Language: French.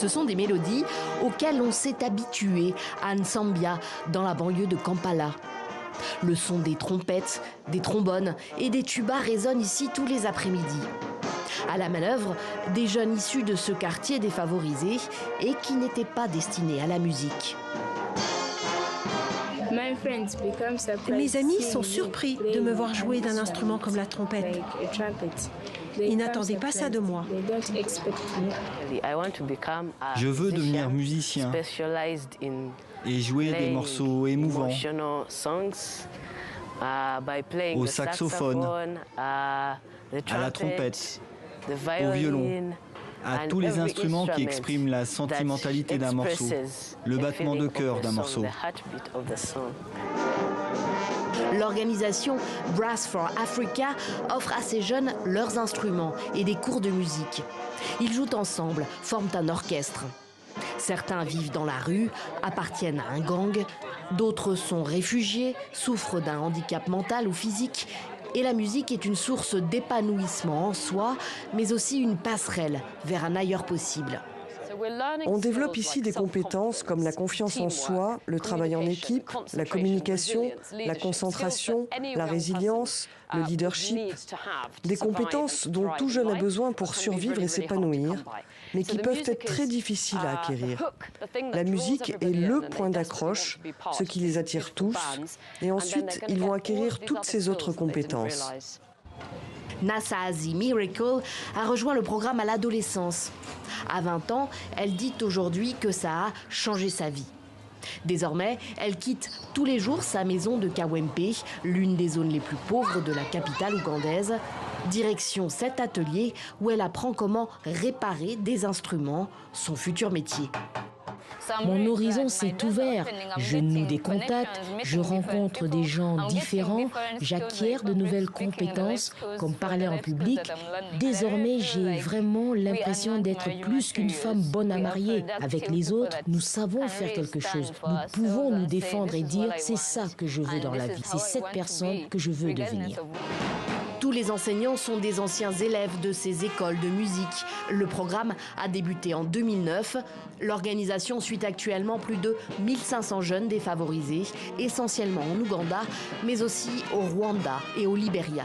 Ce sont des mélodies auxquelles on s'est habitué à Nsambia, dans la banlieue de Kampala. Le son des trompettes, des trombones et des tubas résonne ici tous les après-midi. À la manœuvre, des jeunes issus de ce quartier défavorisé et qui n'étaient pas destinés à la musique. Mes amis sont surpris de me voir jouer d'un instrument comme la trompette. Ils n'attendaient pas ça de moi. Je veux devenir musicien et jouer des morceaux émouvants au saxophone, à la trompette, au violon, à tous les instruments qui expriment la sentimentalité d'un morceau, le battement de cœur d'un morceau. L'organisation Brass for Africa offre à ces jeunes leurs instruments et des cours de musique. Ils jouent ensemble, forment un orchestre. Certains vivent dans la rue, appartiennent à un gang, d'autres sont réfugiés, souffrent d'un handicap mental ou physique. Et la musique est une source d'épanouissement en soi, mais aussi une passerelle vers un ailleurs possible. On développe ici des compétences comme la confiance en soi, le travail en équipe, la communication, la concentration, la résilience, le leadership. Des compétences dont tout jeune a besoin pour survivre et s'épanouir, mais qui peuvent être très difficiles à acquérir. La musique est le point d'accroche, ce qui les attire tous, et ensuite ils vont acquérir toutes ces autres compétences. Nasazi Miracle a rejoint le programme à l'adolescence. À 20 ans, elle dit aujourd'hui que ça a changé sa vie. Désormais, elle quitte tous les jours sa maison de Kawempe, l'une des zones les plus pauvres de la capitale ougandaise. Direction cet atelier où elle apprend comment réparer des instruments, son futur métier. Mon horizon s'est ouvert, je noue des contacts, je rencontre des gens différents, j'acquiers de nouvelles compétences comme parler en public. Désormais, j'ai vraiment l'impression d'être plus qu'une femme bonne à marier. Avec les autres, nous savons faire quelque chose. Nous pouvons nous défendre et dire c'est ça que je veux dans la vie, c'est cette personne que je veux devenir. Tous les enseignants sont des anciens élèves de ces écoles de musique. Le programme a débuté en 2009. L'organisation suit actuellement plus de 1500 jeunes défavorisés, essentiellement en Ouganda, mais aussi au Rwanda et au Libéria.